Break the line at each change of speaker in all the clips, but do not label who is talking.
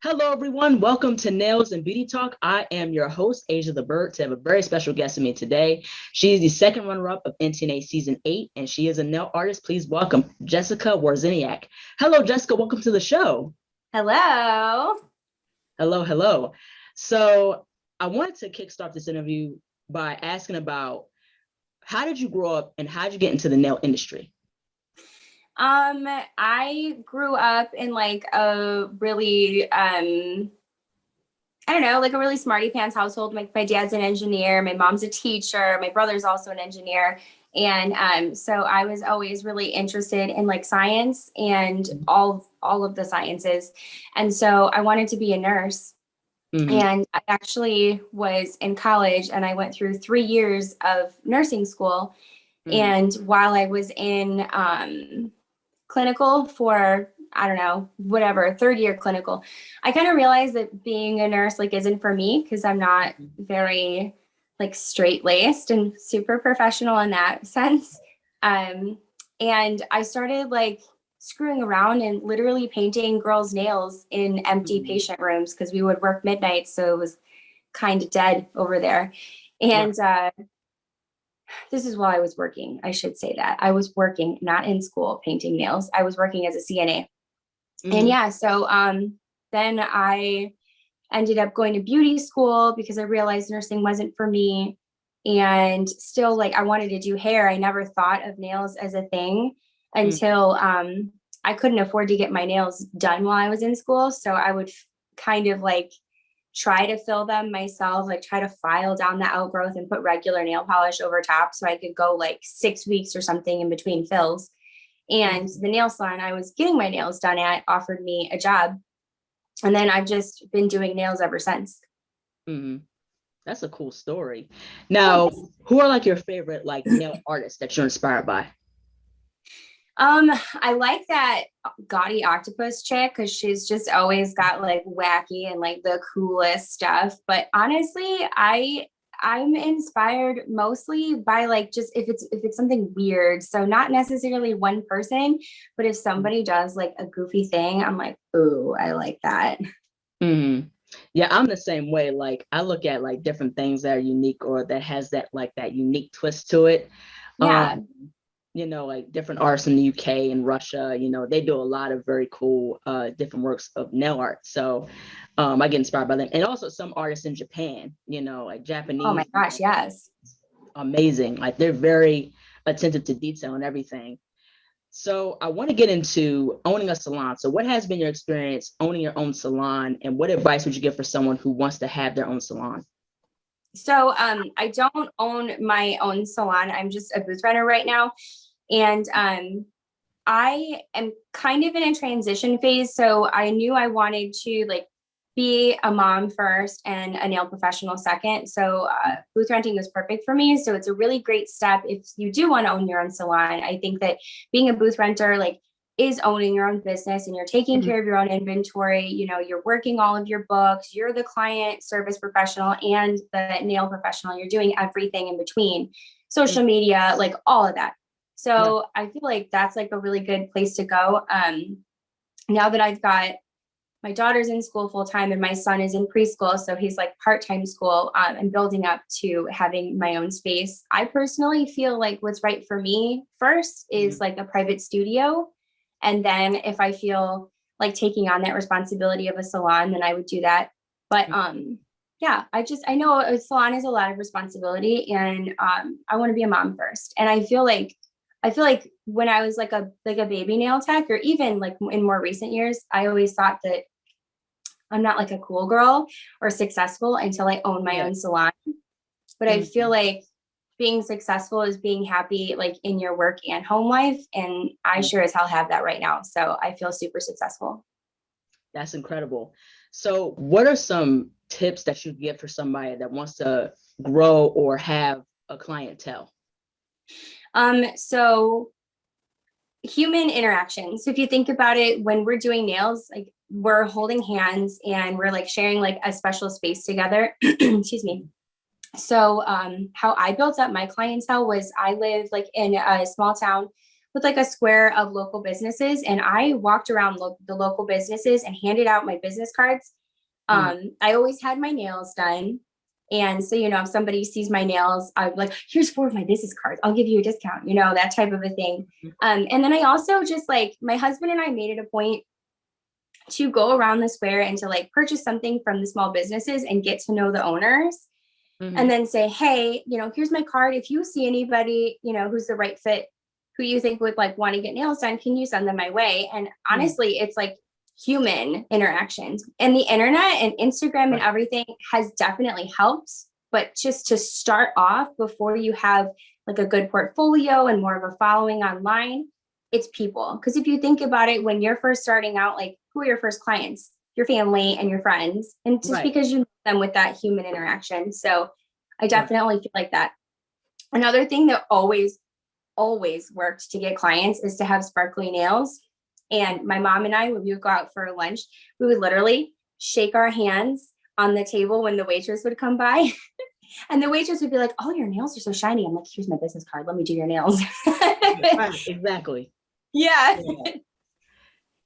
Hello, everyone. Welcome to Nails and Beauty Talk. I am your host, Asia the Bird. To have a very special guest with me today. She is the second runner-up of NTNA Season 8, and she is a nail artist. Please welcome Jessica Warzyniak. Hello, Jessica. Welcome to the show.
Hello.
Hello, hello. So I wanted to kickstart this interview by asking about how did you grow up and how did you get into the nail industry?
I grew up in like a really I don't know, like a really smarty pants household. My dad's an engineer, my mom's a teacher, my brother's also an engineer. And so I was always really interested in like science and all of the sciences. And so I wanted to be a nurse.
Mm-hmm.
And I actually was in college and I went through 3 years of nursing school.
Mm-hmm.
And while I was in clinical for, I don't know, whatever, third year clinical, I kind of realized that being a nurse like isn't for me because I'm not very like straight laced and super professional in that sense. Um, and I started like screwing around and literally painting girls' nails in empty
Mm-hmm.
patient rooms because we would work midnight, so it was kind of dead over there.
Right.
And this is while I was working. I should say that I was working, not in school, painting nails. I was working as a CNA. And
Mm-hmm.
yeah, so then I ended up going to beauty school because I realized nursing wasn't for me. And still, like, I wanted to do hair. I never thought of nails as a thing until I couldn't afford to get my nails done while I was in school. So I would kind of like try to fill them myself, like try to file down the outgrowth and put regular nail polish over top so I could go like 6 weeks or something in between fills. And
Mm-hmm.
the nail salon I was getting my nails done at offered me a job. And then I've just been doing nails ever since.
Mm-hmm. That's a cool story. Now, who are like your favorite like nail artists that you're inspired by?
I like that gaudy octopus chick because she's just always got like wacky and like the coolest stuff. But honestly, I'm inspired mostly by like just if it's something weird. So not necessarily one person, but if somebody does like a goofy thing, I'm like, ooh, I like that.
Mm-hmm. Yeah, I'm the same way. Like I look at like different things that are unique or that has that like that unique twist to it.
Yeah.
Um, like different artists in the UK and Russia, they do a lot of very cool different works of nail art. So I get inspired by them. And also some artists in Japan, like
Oh my
Japanese,
gosh, yes.
amazing. Like they're very attentive to detail and everything. So I want to get into owning a salon. So what has been your experience owning your own salon and what advice would you give for someone who wants to have their own salon?
So I don't own my own salon. I'm just a booth renter right now. And I am kind of in a transition phase. So I knew I wanted to like be a mom first and a nail professional second. So booth renting was perfect for me. So it's a really great step if you do want to own your own salon. I think that being a booth renter, like, is owning your own business and you're taking
Mhm.
care of your own inventory. You're working all of your books, you're the client service professional and the nail professional. You're doing everything in between, social media, like all of that.
Right.
So I feel like that's like a really good place to go. Now that I've got my daughter's in school full time and my son is in preschool, so he's like part-time school, and building up to having my own space. I personally feel like what's right for me first is
Mhm.
like a private studio. And then if I feel like taking on that responsibility of a salon, then I would do that. But yeah, I know a salon is a lot of responsibility and I want to be a mom first. And I feel like when I was like a baby nail tech, or even like in more recent years, I always thought that I'm not like a cool girl or successful until I own my
Yeah.
own salon. But I feel
Mhm.
like being successful is being happy like in your work and home life. And I sure as hell have that right now. So I feel super successful.
That's incredible. So what are some tips that you give for somebody that wants to grow or have a clientele?
So human interaction. So if you think about it, when we're doing nails, like we're holding hands and we're like sharing like a special space together. Excuse me. So how I built up my clientele was I live like in a small town with like a square of local businesses, and I walked around the local businesses and handed out my business cards. I always had my nails done. And so, if somebody sees my nails, I'm like, here's 4 of my business cards. I'll give you a discount, that type of a thing. And then I also just like, my husband and I made it a point to go around the square and to like purchase something from the small businesses and get to know the owners. And then say, hey, here's my card. If you see anybody, who's the right fit, who you think would like want to get nails done, can you send them my way? And honestly, it's like human interactions, and the internet and Instagram and everything has definitely helped. But just to start off, before you have like a good portfolio and more of a following online, it's people. Because if you think about it, when you're first starting out, like, who are your first clients? Your family and your friends. And just because you know them with that human interaction. So I definitely feel like that. Another thing that always worked to get clients is to have sparkly nails. And my mom and I, when we would go out for lunch, we would literally shake our hands on the table when the waitress would come by. And the waitress would be like, oh, your nails are so shiny. I'm like, here's my business card. Let me do your nails.
Right, exactly.
Yeah.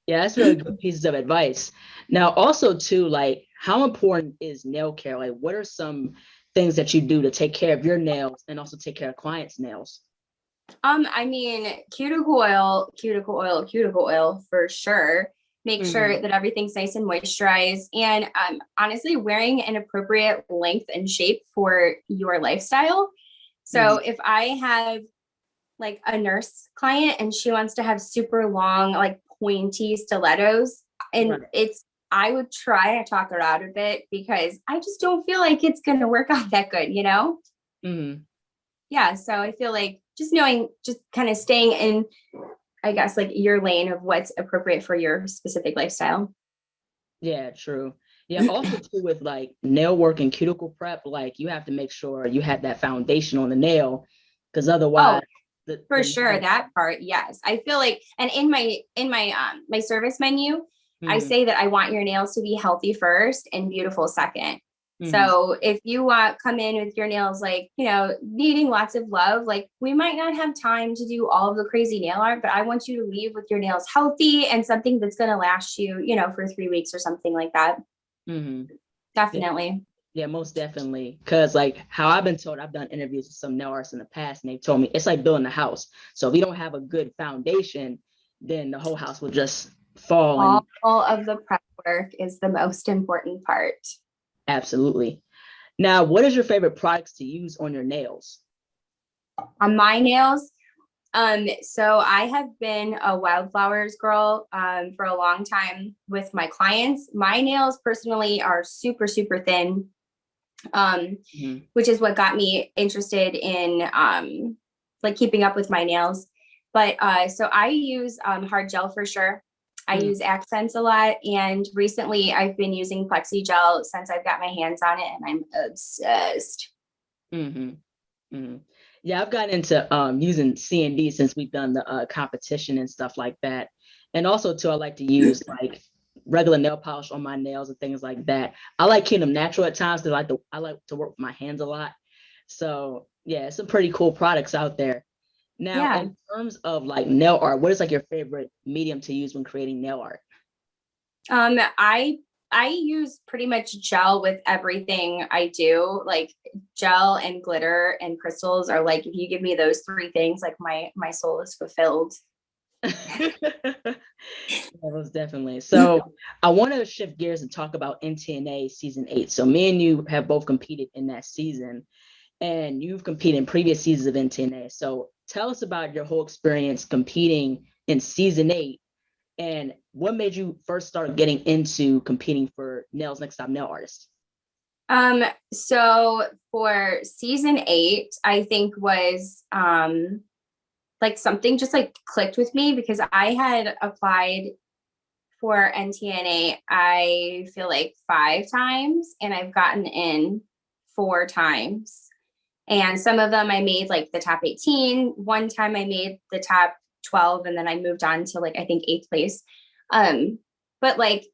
Yeah, that's really good pieces of advice. Now, also too, like, how important is nail care? Like, what are some things that you do to take care of your nails and also take care of clients' nails?
I mean, cuticle oil for sure. Make sure that everything's nice and moisturized. And honestly, wearing an appropriate length and shape for your lifestyle. So if I have like a nurse client and she wants to have super long, like pointy stilettos, and I would try to talk her out of it because I just don't feel like it's going to work out that good, Yeah. So I feel like just kind of staying in, I guess, like your lane of what's appropriate for your specific lifestyle.
Yeah, true. Yeah, also too with like nail work and cuticle prep, like you have to make sure you have that foundation on the nail, because otherwise,
for sure, that part, yes. I feel like, and in my service menu, I say that I want your nails to be healthy first and beautiful second. So if you come in with your nails, like, needing lots of love, like we might not have time to do all of the crazy nail art, but I want you to leave with your nails healthy and something that's going to last you, for 3 weeks or something like that. Definitely.
Yeah, most definitely. Because like how I've been told, I've done interviews with some nail artists in the past, and they've told me it's like building a house. So if you don't have a good foundation, then the whole house will just fall.
All of the prep work is the most important part.
Absolutely. Now, what is your favorite products to use on your nails?
On my nails, so I have been a wildflowers girl for a long time with my clients. My nails personally are super, super thin, which is what got me interested in like keeping up with my nails. But so I use hard gel for sure. I use accents a lot, and recently I've been using plexi gel since I've got my hands on it, and I'm obsessed.
Yeah, I've gotten into using C&D since we've done the competition and stuff like that. And also too, I like to use like regular nail polish on my nails and things like that. I like keeping them natural at times because I like to work with my hands a lot. So yeah, some pretty cool products out there. Now, in terms of like nail art, what is like your favorite medium to use when creating nail art?
I use pretty much gel with everything I do. Like gel and glitter and crystals are like, if you give me those 3 things, like my soul is fulfilled.
That was definitely. So I want to shift gears and talk about NTNA season 8. So me and you have both competed in that season, and you've competed in previous seasons of NTNA. So tell us about your whole experience competing in season 8, and what made you first start getting into competing for Nails Next Top Nail Artist?
So for season 8, I think was like something just like clicked with me because I had applied for NTNA, I feel like 5 times, and I've gotten in 4 times. And some of them I made like the top 18. One time I made the top 12, and then I moved on to like, I think 8th place. But like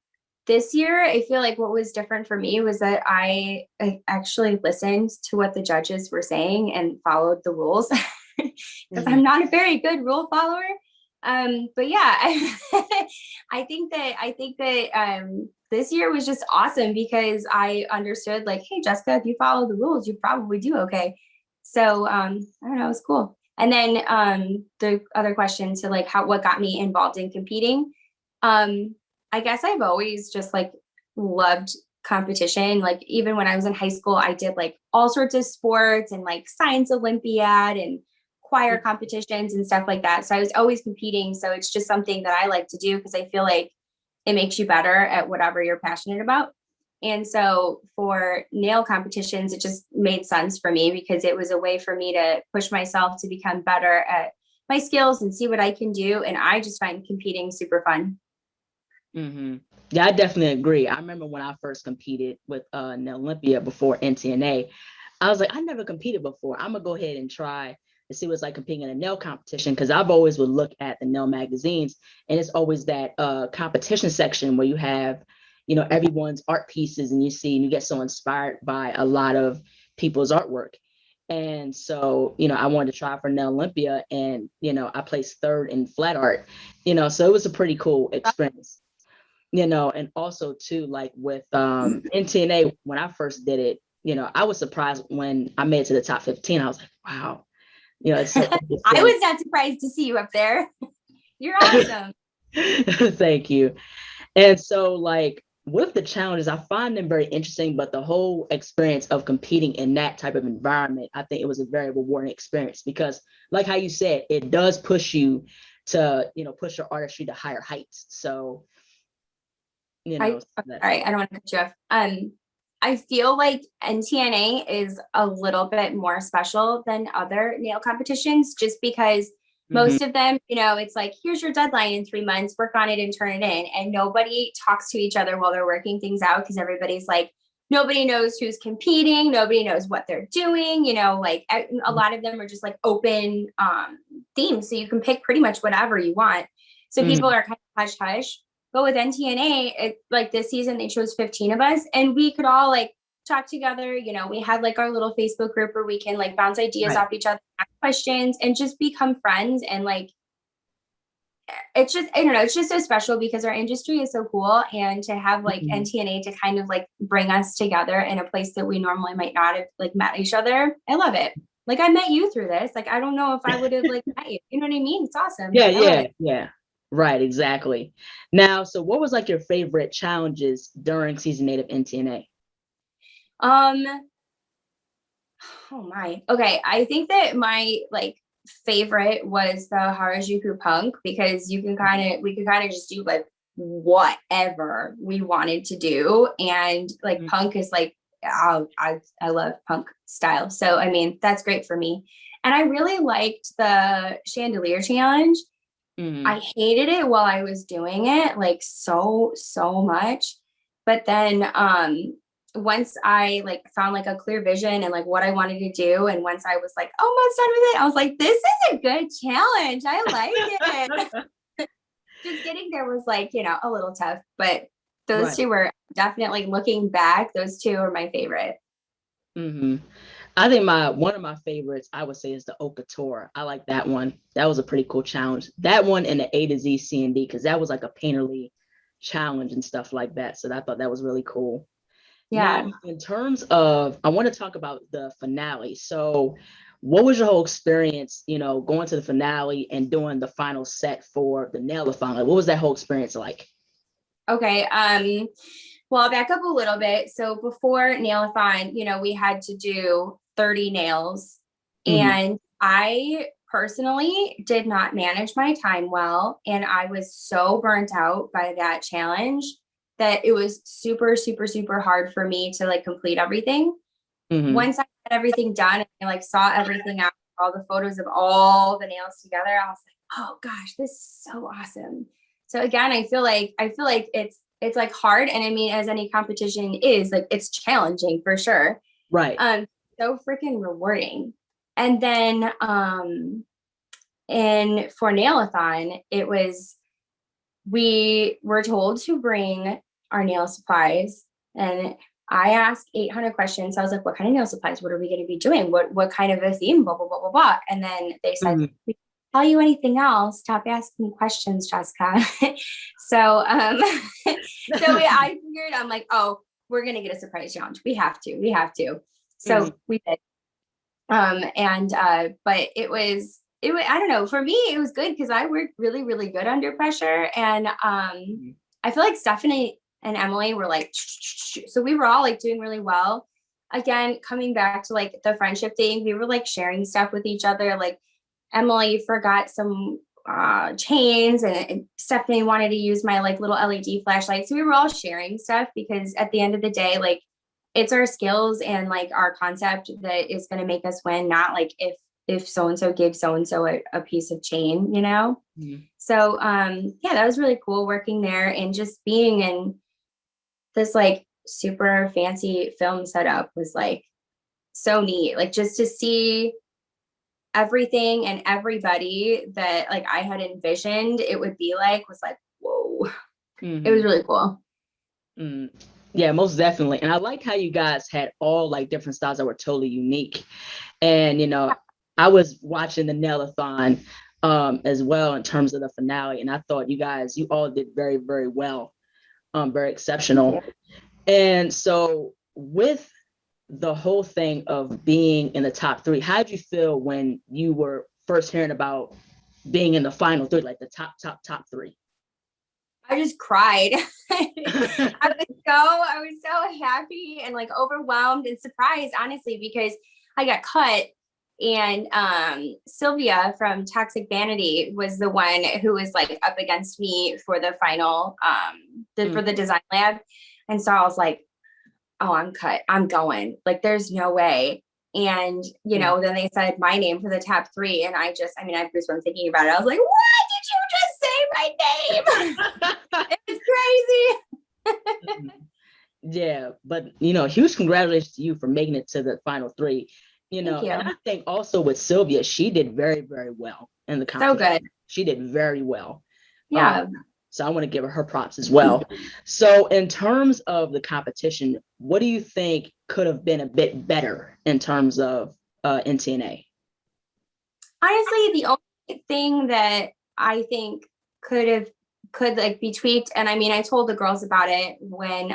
this year, I feel like what was different for me was that I actually listened to what the judges were saying and followed the rules because I'm not a very good rule follower. But yeah, I think that this year was just awesome because I understood like, hey, Jessica, if you follow the rules, you probably do okay. So I don't know, it was cool. And then the other question to like what got me involved in competing. I guess I've always just like loved competition. Like even when I was in high school, I did like all sorts of sports and like science Olympiad and choir competitions and stuff like that. So I was always competing. So it's just something that I like to do because I feel like it makes you better at whatever you're passionate about. And so for nail competitions, it just made sense for me because it was a way for me to push myself to become better at my skills and see what I can do. And I just find competing super fun.
Mm-hmm. Yeah, I definitely agree. I remember when I first competed with Olympia before NTNA, I was like, I never competed before. I'm gonna go ahead and try to see what's like competing in a nail competition because I've always would look at the nail magazines and it's always that competition section where you have, everyone's art pieces and you get so inspired by a lot of people's artwork. And so, I wanted to try for Nail Olympia and, I placed third in flat art, so it was a pretty cool experience. And also too, like with NTNA, when I first did it, I was surprised when I made it to the top 15. I was like, wow, it's so
I
interesting.
was not surprised to see you up there. You're awesome.
Thank you. And so, like, with the challenges, I find them very interesting, but the whole experience of competing in that type of environment, I think it was a very rewarding experience because, like how you said, it does push you to, push your artistry to higher heights. So,
All right, I don't want to cut you off. I feel like NTNA is a little bit more special than other nail competitions just because
Mhm.
most of them, it's like, here's your deadline in 3 months, work on it and turn it in. And nobody talks to each other while they're working things out because everybody's like, nobody knows who's competing, nobody knows what they're doing, like a lot of them are just like open themes. So you can pick pretty much whatever you want. So people
Mhm.
are kind of hush hush. But with NTNA, like this season, they chose 15 of us and we could all like talk together. We had like our little Facebook group where we can like bounce ideas
Right.
off each other, ask questions, and just become friends. And like, it's just, I don't know, it's just so special because our industry is so cool. And to have like
Mhm.
NTNA to kind of like bring us together in a place that we normally might not have like met each other, I love it. Like I met you through this. Like I don't know if I would have like met you. You know what I mean? It's awesome.
Yeah,
I love
yeah,
it.
yeah. Right, exactly. Now, so what was like your favorite challenges during season 8 of NTNA?
Um, Oh my. Okay. I think that my like favorite was the Harajuku Punk because we could kind of just do like whatever we wanted to do. And like
Mhm.
punk is like, oh, I love punk style. So, I mean, that's great for me. And I really liked the chandelier challenge. I
Mhm.
hated it while I was doing it, like so much. But then once I like found like a clear vision and like what I wanted to do, and once I was like almost done with it, I was like, this is a good challenge. I like it. Just getting there was like, a little tough, but those
Right.
two were definitely looking back, those two are my favorite.
Hmm. I think one of my favorites, I would say, is the Oka Tour. I like that one. That was a pretty cool challenge. That one and the A to Z C and D, because that was like a painterly challenge and stuff like that. So I thought that was really cool. Now,
Yeah.
in terms of, I want to talk about the finale. So, what was your whole experience, going to the finale and doing the final set for the nail-a-thon? Like, what was that whole experience like?
Okay. Well, I'll back up a little bit. So before Nailathon, we had to do 30 nails.
Hmm.
And I personally did not manage my time well. And I was so burnt out by that challenge that it was super, super, super hard for me to like complete everything.
Hmm.
Once I had everything done and I like saw everything out, all the photos of all the nails together, I was like, oh gosh, this is so awesome. So again, I feel like it's like hard. And I mean, as any competition is, like it's challenging for sure.
Right.
Um, so freaking rewarding. And then in for Nailathon, it was we were told to bring our nail supplies, and I asked 800 questions. I was like, what kind of nail supplies? What are we going to be doing? What kind of a theme? Blah, blah, blah, blah, blah. And then they said,
Hmm.
tell you anything else, stop asking questions, Jessica. So, I figured, I'm like, oh, we're going to get a surprise challenge. We have to. So we did. But it was, I don't know, for me, it was good because I worked really, really good under pressure. And I feel like Stephanie and Emily were like, so we were all like doing really well. Again, coming back to like the friendship thing, we were like sharing stuff with each other. Like Emily forgot some chains, and Stephanie wanted to use my like little LED flashlight. So we were all sharing stuff because at the end of the day, like it's our skills and like our concept that is going to make us win, not like if so-and-so gives so-and-so a piece of chain, you know? So yeah, that was really cool working there and just being in this like super fancy film setup was like so neat. Like just to see everything and everybody that like I had envisioned it would be like was like, whoa. It was really cool.
Yeah, most definitely. And I like how you guys had all like different styles that were totally unique. And, you know, I was watching the Nail-a-thon as well in terms of the finale. And I thought you all did very, very well, very exceptional. And so with the whole thing of being in the top three, how did you feel when you were first hearing about being in the final three, like the top three?
I just cried. I was so happy and like overwhelmed and surprised, honestly, because I got cut. And Sylvia from Toxic Vanity was the one who was like up against me for the final, for the design lab. And so I was like, oh, I'm cut. I'm going. Like, there's no way. And, you know, then they said my name for the top three. And I have goosebumps thinking about it. I was like, what? Did you just say my name? It was crazy.
Yeah. But, you know, huge congratulations to you for making it to the final three. You know, and I think also with Sylvia, she did very, very well in the competition.
So good.
She did very well.
Yeah.
So I want to give her props as well. So in terms of the competition, what do you think could have been a bit better in terms of NTNA?
Honestly, the only thing that I think could like be tweaked, and I mean, I told the girls about it when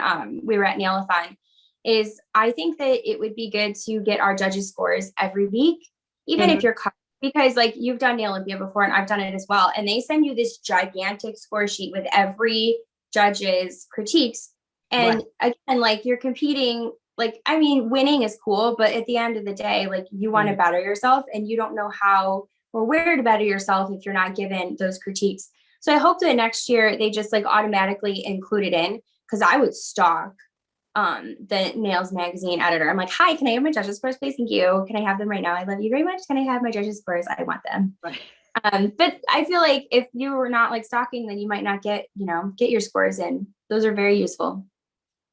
we were at Nail-a-thon, is I think that it would be good to get our judges' scores every week, even if you're cut, because like you've done Nail Olympia before and I've done it as well. And they send you this gigantic score sheet with every judge's critiques. And again, like you're competing, like, I mean, winning is cool, but at the end of the day, like you want to better yourself and you don't know how or where to better yourself if you're not given those critiques. So I hope that next year they just like automatically include it in, because I would stalk the Nails magazine editor. I'm like, hi, can I have my judges scores, please? Thank you. Can I have them right now? I love you very much. Can I have my judges scores? I want them. But I feel like if you were not like stalking, then you might not get your scores in. Those are very useful.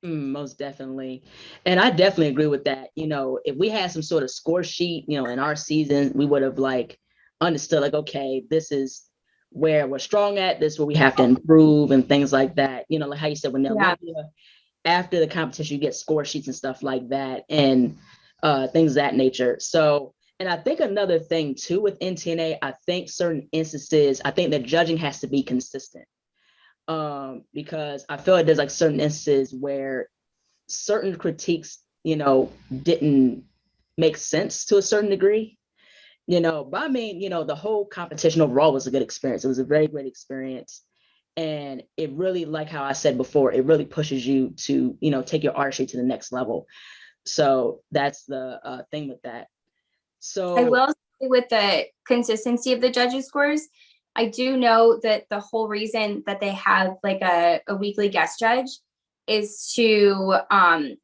Most definitely. And I definitely agree with that. You know, if we had some sort of score sheet, you know, in our season, we would have like understood like, okay, this is where we're strong at, this is where we have to improve and things like that. You know, like how you said, when after the competition, you get score sheets and stuff like that and things of that nature. So, and I think another thing too with NTNA, I think certain instances, I think that judging has to be consistent. Because I feel like there's like certain instances where certain critiques, you know, didn't make sense to a certain degree, you know, but I mean, you know, the whole competition overall was a good experience. It was a very great experience. And it really, like how I said before, it really pushes you to, you know, take your artistry to the next level. So that's the thing with that. So
I will say with the consistency of the judges' scores, I do know that the whole reason that they have like a weekly guest judge is to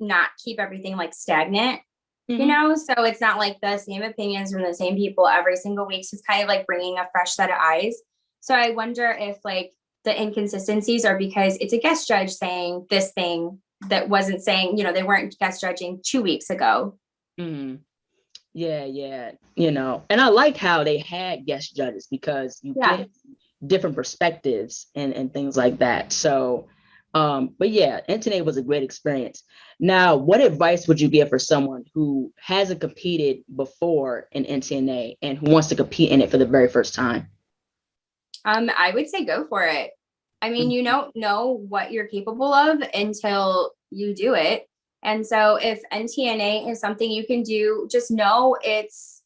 not keep everything like stagnant, you know? So it's not like the same opinions from the same people every single week. So it's kind of like bringing a fresh set of eyes. So I wonder if like the inconsistencies are because it's a guest judge saying this thing that wasn't saying, you know, they weren't guest judging 2 weeks ago.
Yeah, you know, and I like how they had guest judges because you get different perspectives and things like that. So, but yeah, NTNA was a great experience. Now, what advice would you give for someone who hasn't competed before in NTNA and who wants to compete in it for the very first time?
I would say go for it. I mean, you don't know what you're capable of until you do it. And so if NTNA is something you can do, just know it's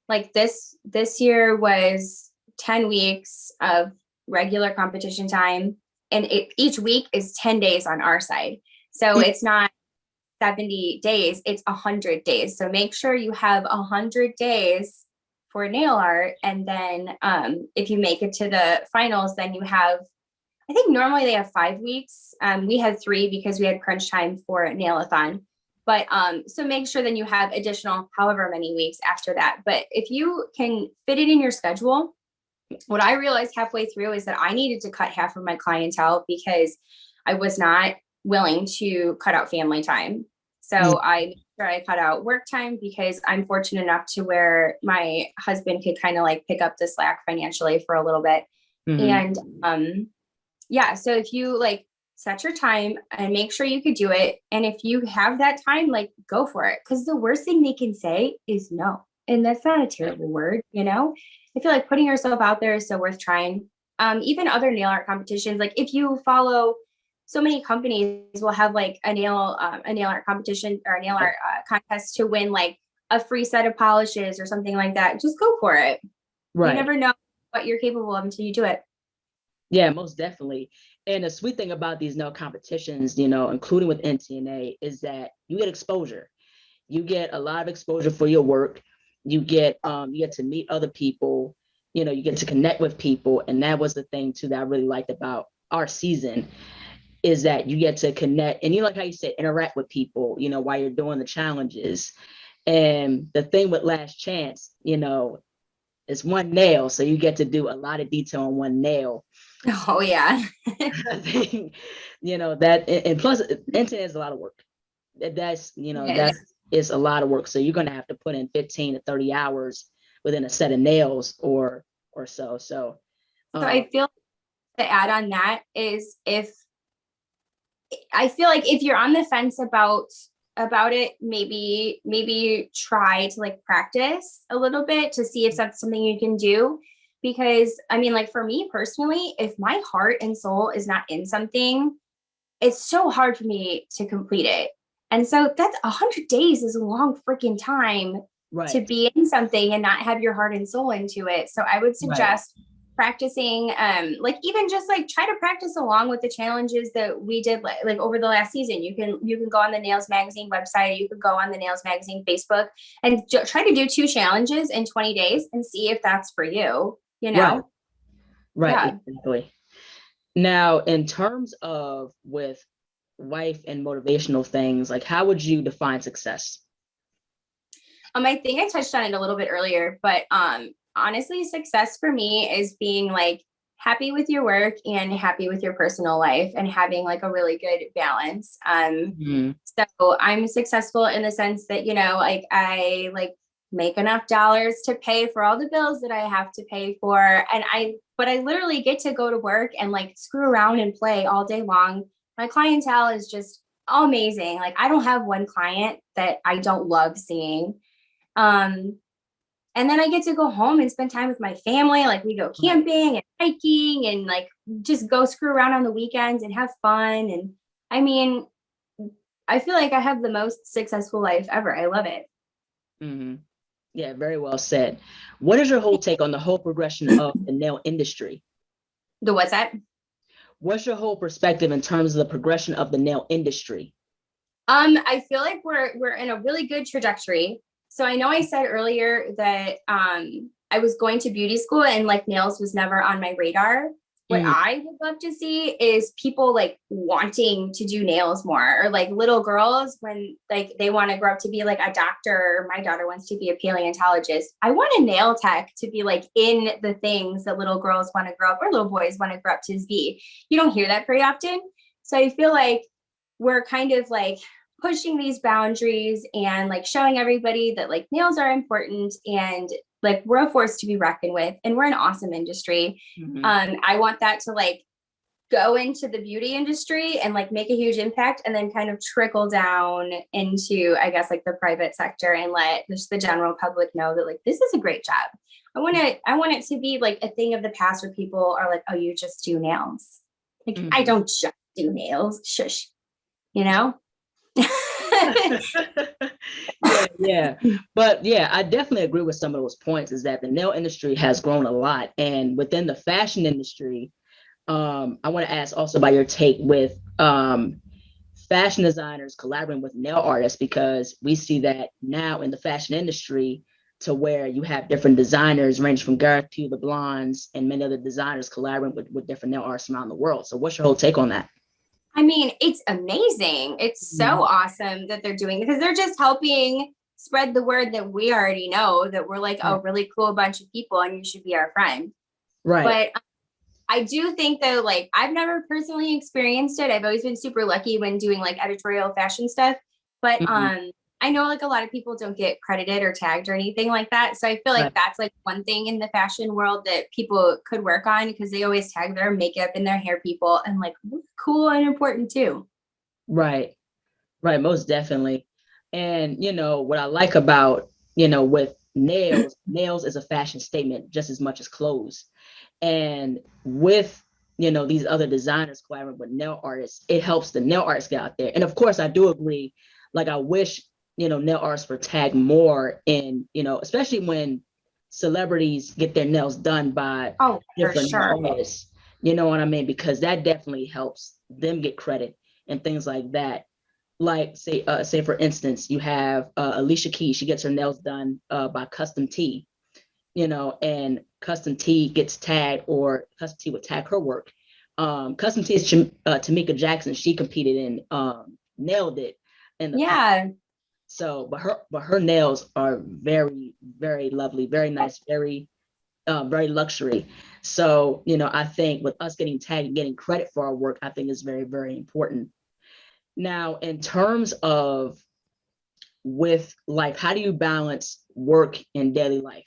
like this year was 10 weeks of regular competition time, and each week is 10 days on our side. So it's not 70 days, it's 100 days. So make sure you have 100 days for nail art. And then if you make it to the finals, then you have, I think normally they have 5 weeks. We had 3 because we had crunch time for Nailathon. But so make sure then you have additional however many weeks after that. But if you can fit it in your schedule, what I realized halfway through is that I needed to cut half of my clientele because I was not willing to cut out family time. So I made sure I cut out work time because I'm fortunate enough to where my husband could kind of like pick up the slack financially for a little bit. And yeah, so if you like set your time and make sure you could do it, and if you have that time, like go for it, because the worst thing they can say is no, and that's not a terrible word, you know. I feel like putting yourself out there is so worth trying. Even other nail art competitions, like if you follow, so many companies will have like a nail art competition or a nail art contest to win like a free set of polishes or something like that. Just go for it. You never know what you're capable of until you do it.
Yeah, most definitely. And the sweet thing about these nail competitions, you know, including with NTNA, is that you get exposure. You get a lot of exposure for your work. You get to meet other people, you know, you get to connect with people. And that was the thing too that I really liked about our season, is that you get to connect, and you like how you said interact with people, you know, while you're doing the challenges. And the thing with Last Chance, you know, it's one nail, so you get to do a lot of detail on one nail.
Oh yeah.
I think, you know, that, and plus NTNA is a lot of work. That's, you know, it's a lot of work. So you're going to have to put in 15 to 30 hours within a set of nails or so. So
I feel to add on that is, if I feel like if you're on the fence about it, maybe try to like practice a little bit to see if that's something you can do. Because I mean, like for me personally, if my heart and soul is not in something, it's so hard for me to complete it. And so that's 100 days is a long freaking time to be in something and not have your heart and soul into it. So I would suggest practicing, like even just like try to practice along with the challenges that we did like over the last season. You can go on the Nails Magazine website, you could go on the Nails Magazine Facebook and try to do 2 challenges in 20 days and see if that's for you, you know?
Right. Exactly. Now, in terms of with life and motivational things, like how would you define success?
I think I touched on it a little bit earlier, but honestly, success for me is being like happy with your work and happy with your personal life and having like a really good balance. So I'm successful in the sense that, you know, like I like make enough dollars to pay for all the bills that I have to pay for. And but I literally get to go to work and like screw around and play all day long. My clientele is just amazing. Like I don't have one client that I don't love seeing. And then I get to go home and spend time with my family. Like we go camping and hiking and like just go screw around on the weekends and have fun. And I mean, I feel like I have the most successful life ever. I love it.
Yeah, very well said. What is your whole take on the whole progression of the nail industry?
The what's that?
What's your whole perspective in terms of the progression of the nail industry?
I feel like we're in a really good trajectory. So I know I said earlier that I was going to beauty school and like nails was never on my radar. What I would love to see is people like wanting to do nails more, or like little girls when like they want to grow up to be like a doctor, or my daughter wants to be a paleontologist. I want a nail tech to be like in the things that little girls want to grow up, or little boys want to grow up to be. You don't hear that very often. So I feel like we're kind of like pushing these boundaries and like showing everybody that like nails are important and like we're a force to be reckoned with and we're an awesome industry. I want that to like go into the beauty industry and like make a huge impact and then kind of trickle down into, I guess, like the private sector and let just the general public know that like this is a great job. I want it to be like a thing of the past where people are like, oh, you just do nails. Like, I don't just do nails. Shush. You know?
Yeah. But yeah, I definitely agree with some of those points, is that the nail industry has grown a lot. And within the fashion industry, I want to ask also about your take with fashion designers collaborating with nail artists, because we see that now in the fashion industry, to where you have different designers ranging from Gareth to the Blondes and many other designers collaborating with different nail artists around the world. So what's your whole take on that?
I mean, it's amazing. It's so awesome that they're doing, because they're just helping spread the word that we already know, that we're like a really cool bunch of people and you should be our friend.
Right.
But I do think though, like I've never personally experienced it. I've always been super lucky when doing like editorial fashion stuff. But I know like a lot of people don't get credited or tagged or anything like that. So I feel like that's like one thing in the fashion world that people could work on, because they always tag their makeup and their hair people, and like cool and important too.
Right. Right. Most definitely. And what I like about, with nails is a fashion statement just as much as clothes. And with these other designers collaborating with nail artists, it helps the nail artists get out there. And of course, I do agree. Like, I wish nail artists were tagged more in, especially when celebrities get their nails done by different nail artists. You know what I mean? Because that definitely helps them get credit and things like that. Like, say for instance, you have Alicia Keys. She gets her nails done by Custom T, and Custom T gets tagged, or Custom T would tag her work. Custom T is Tamika Jackson. She competed in Nailed It. So, but her nails are very, very lovely, very nice, very luxury. So, I think with us getting tagged and getting credit for our work, I think is very, very important. Now, in terms of with life, how do you balance work and daily life?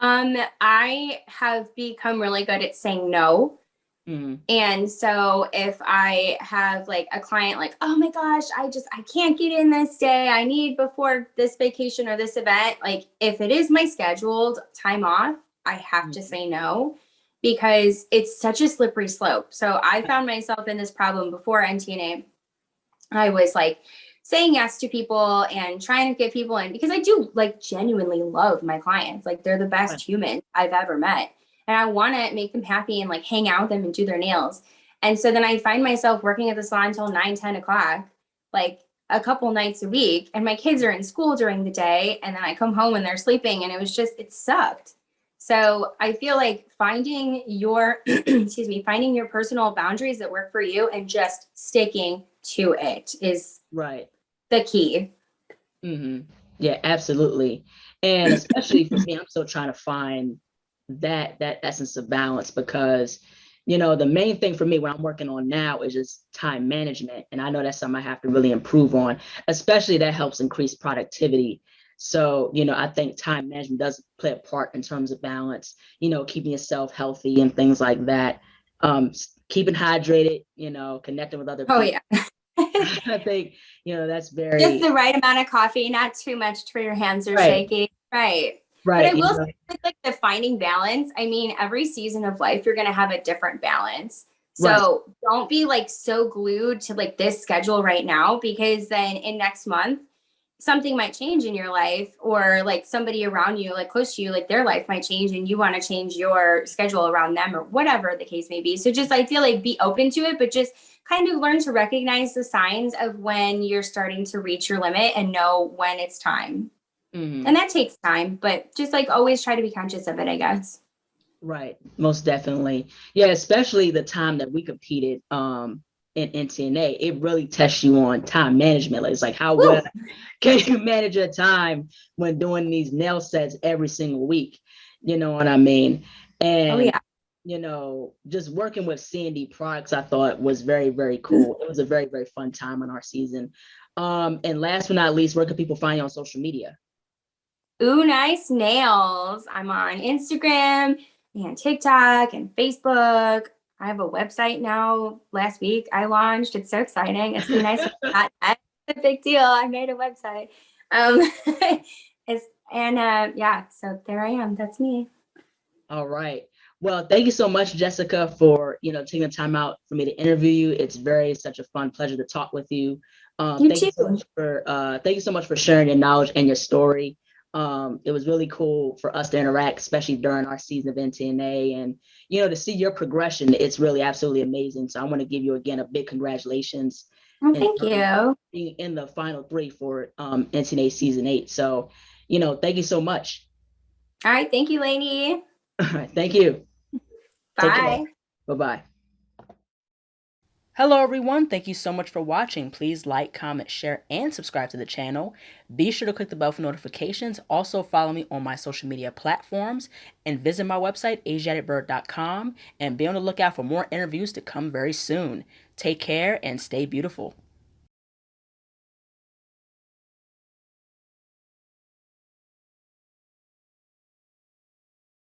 I have become really good at saying no. And so if I have like a client like, oh my gosh, I can't get in this day, I need before this vacation or this event, like if it is my scheduled time off, I have to say no, because it's such a slippery slope. So I found myself in this problem before NTNA. I was like saying yes to people and trying to get people in, because I do like genuinely love my clients. Like they're the best humans I've ever met. And I want to make them happy and like hang out with them and do their nails. And so then I find myself working at the salon until 9, 10 o'clock, like a couple nights a week. And my kids are in school during the day. And then I come home and they're sleeping. And it sucked. So I feel like finding your, finding your personal boundaries that work for you and just sticking to it is the key.
Yeah, absolutely. And especially for me, I'm still trying to find that essence of balance, because the main thing for me when I'm working on now is just time management, and I know that's something I have to really improve on, especially that helps increase productivity. So I think time management does play a part in terms of balance, keeping yourself healthy and things like that, keeping hydrated, connecting with other people. I think that's very
just the right amount of coffee, not too much to where your hands are shaking. But I will say, like the finding balance, I mean, every season of life, you're going to have a different balance. So don't be like so glued to like this schedule right now, because then in next month, something might change in your life, or like somebody around you, like close to you, like their life might change and you want to change your schedule around them, or whatever the case may be. So just, I feel like be open to it, but just kind of learn to recognize the signs of when you're starting to reach your limit and know when it's time. And that takes time, but just like always try to be conscious of it, I guess.
Right. Most definitely. Yeah, especially the time that we competed in NTNA, it really tests you on time management. It's like, how well can you manage your time when doing these nail sets every single week? You know what I mean? And just working with C&D products, I thought was very, very cool. It was a very, very fun time on our season. And last but not least, where can people find you on social media?
Ooh, Nice Nails. I'm on Instagram and TikTok and Facebook. I have a website now. Last week I launched. It's so exciting. It's been nice. That's a big deal. I made a website. Um, yeah, so there I am. That's me.
All right. Well, thank you so much, Jessica, for taking the time out for me to interview you. It's such a fun pleasure to talk with you.
You too.
Thank you so much for sharing your knowledge and your story. It was really cool for us to interact, especially during our season of NTNA, and to see your progression. It's really absolutely amazing. So I want to give you again a big congratulations
Well,
in
thank you.
being in the final three for NTNA season 8. So thank you so much.
All right. Thank you, Lainey.
All right, thank you. Take care.
Bye.
Bye-bye. Hello, everyone. Thank you so much for watching. Please like, comment, share, and subscribe to the channel. Be sure to click the bell for notifications. Also, follow me on my social media platforms and visit my website, ASIATHABIRD.com, and be on the lookout for more interviews to come very soon. Take care and stay beautiful.